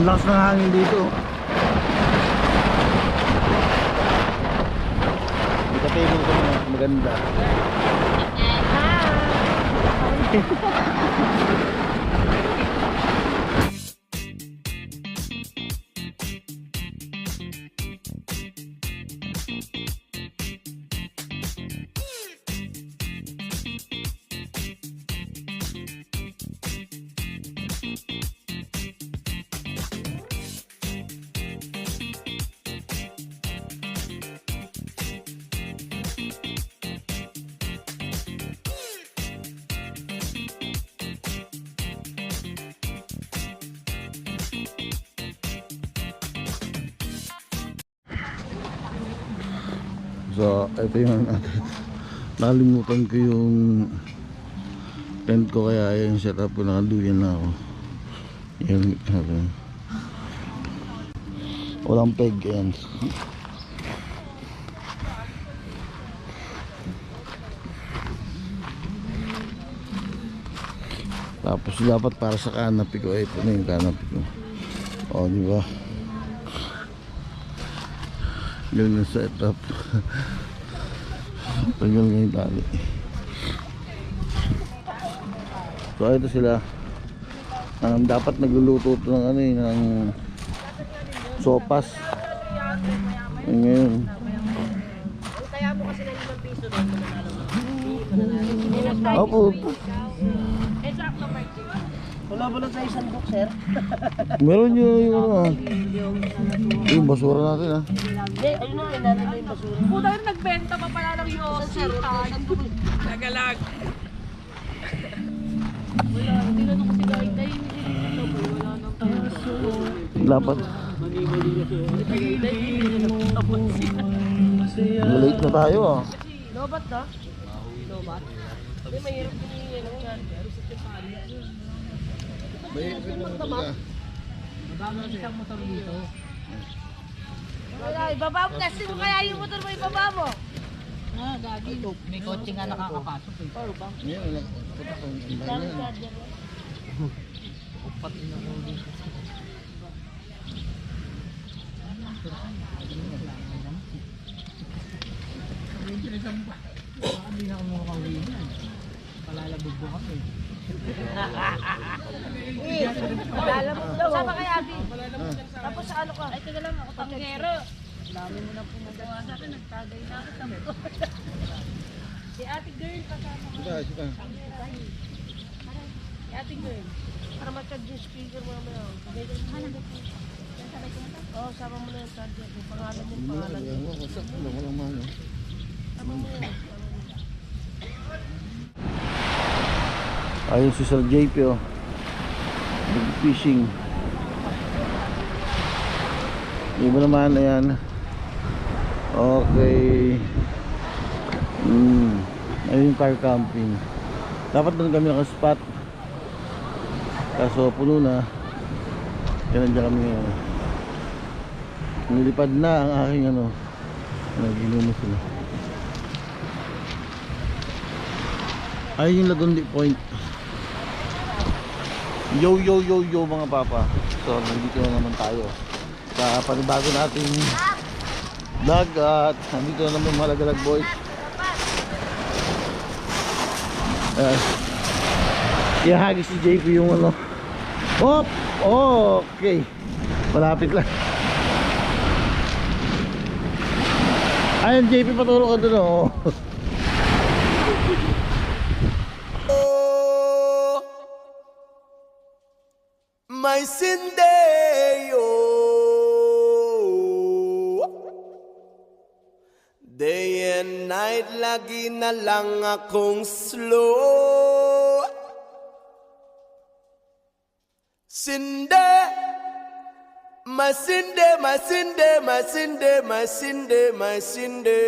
Ang lakas ng hangin dito. Ikatable ko na maganda. So, ito yung nalimutan ko yung tent ko, kaya yung setup ko, nakaduyan na ako. Yung walang peg yan. Tapos dapat para sa canopy ko, ito na yung canopy ko. O, di ba? Ganun yung setup. Tagal nga yung tali. So ito sila. Dapat nagluluto ito ng ano eh, ng sopas. Ngayon. Kaya mo kasi na 5 piso doon. Opo. Exacto, Martin. Wala ba lang sa isang book, sir? Meron yung ano. Yung basura natin ha. Hindi, ayun na, inanin na yung basura. Puta rin nagbenta pa pala ng Yossi. Nagalag. Wala, hindi na kasi kahit tayo wala nang tayo. Dapat. Malate na tayo ah. Lobat na? Lobat? Hindi, mahirap din yung charger. Isang motor dito. Wala, ibaba mo. Kasi mo kaya yung motor mo, ibaba mo. Ah, gagi. May kotse nga nakakapasok eh. Paro ba? Ngayon, wala. Puta ko yung Dami charger. Upat na mo dito. Hindi na ako makakawin yan. Palalabog mo kami. Alam mo daw. Sama kay Abby. Tapos sa ano ka? Ay, taga lang ako tanggero. Dami mo na pumagawa sa akin. Nagtagay na ako. Si ate girl kasama ko. Sika. Si ate girl. Para mag-charge yung speaker mo naman. Oo, sama mo na yung charger. Yung pangalan mo, pangalan mo. Walang mahal. Sama mo yan. Ayun si Sir JP oh. Big fishing. Iba naman, ayan. Okay. Ayun yung car camping. Dapat doon kami nakaspot. Kaso puno na. Kaya nandiyan kami ngayon. Nilipad na ang aking ano. Naginuno sila. Ayun yung Lagundi Point. Yo mga papa. So nandito na naman tayo sa panibago nating vlog at nandito na naman mga Lagalag boys. Ihagis si JP yung ano. Hop! Okay. Malapit lang. Ayun JP, paturo ka doon oh. My Sindeo, day and night lagi na lang akong slow. Sinde, masinde, masinde, masinde, masinde, masinde.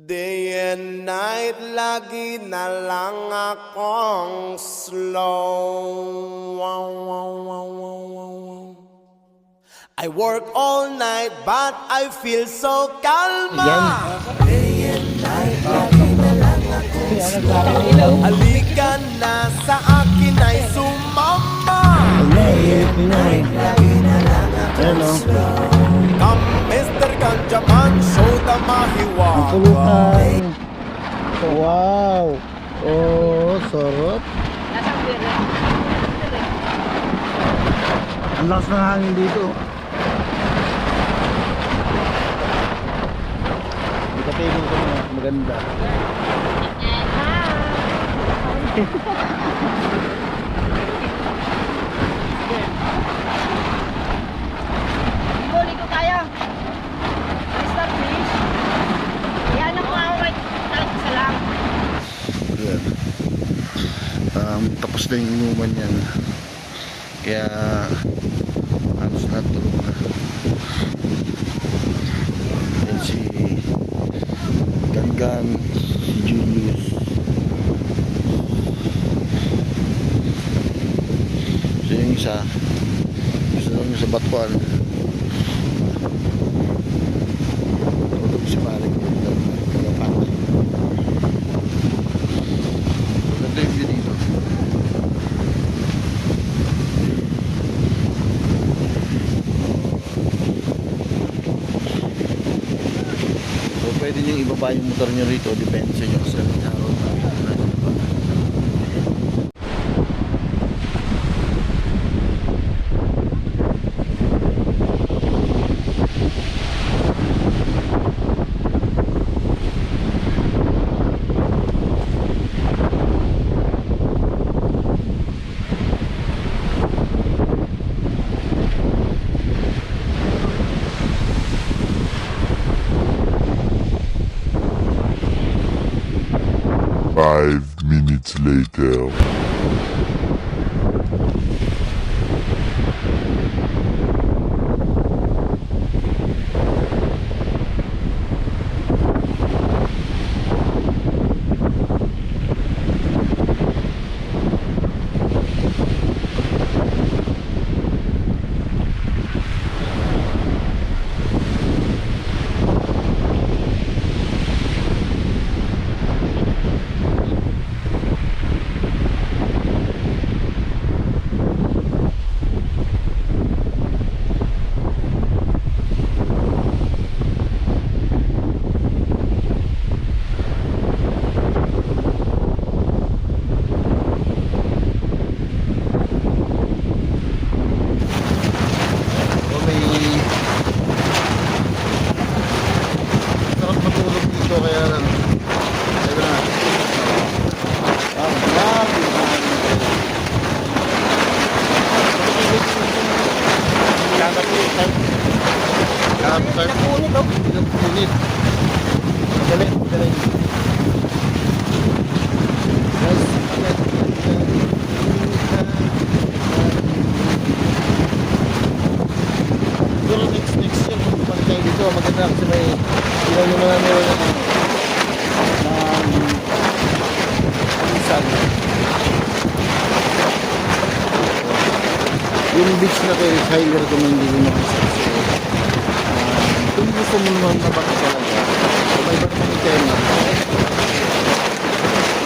Day and night, lagi na lang akong slow. I work all night, but I feel so calma. Day and night, lagi na lang akong Halika na sa akin ay sumama. Ayan o. Come, Mr. Ganjaman, show the mahiwaga. Pulutan. Wow. Oh, sarap. Nasa pere. Ang lakas ng hangin dito. Ikatibig ko na. Maganda. Ligo tayo. Mr. Fish. Yan ang mga right. Isa lang. Ayan. Tapos na yung inuman yan. Kaya halos na tulog na. Yan si Gangan, si Julius. So yung isa gusto naman sa Batuan. Tulog si Paring dito. Kalapat. Ito yung view dito. So pwede nyo ibaba yung motor nyo rito. Depende sa inyo sa araw na. 5 minutes later. Punit. Madali, madali. Guys, siguro next year pupunta tayo dito. Maganda kasi may ilaw yung mga meron ng isan. Yung beach na kayo is highly recommended mo kasi kung gusto mo naman mabaka talaga, may ba't ng tema,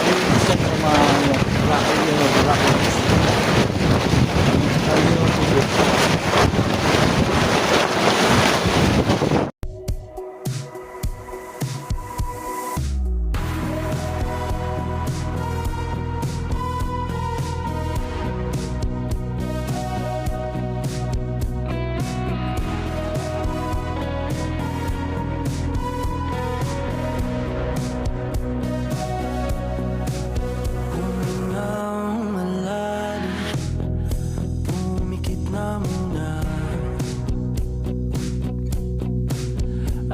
yung isang mga rocket yun, rockets. Ayun yung tubig.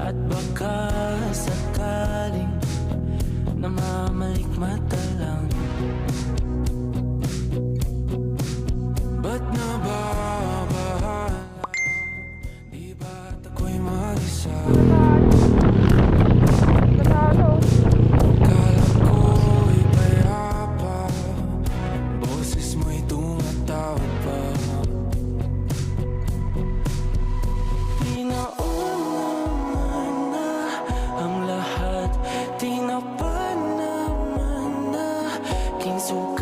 At baka sakaling namamalikmata lang. Ba't nababahala? Di ba't ako'y mag-isa? Kala ko'y payapa, boses mo'y tumatawag pa. Di na ang lahat, di na pa naman aking suka.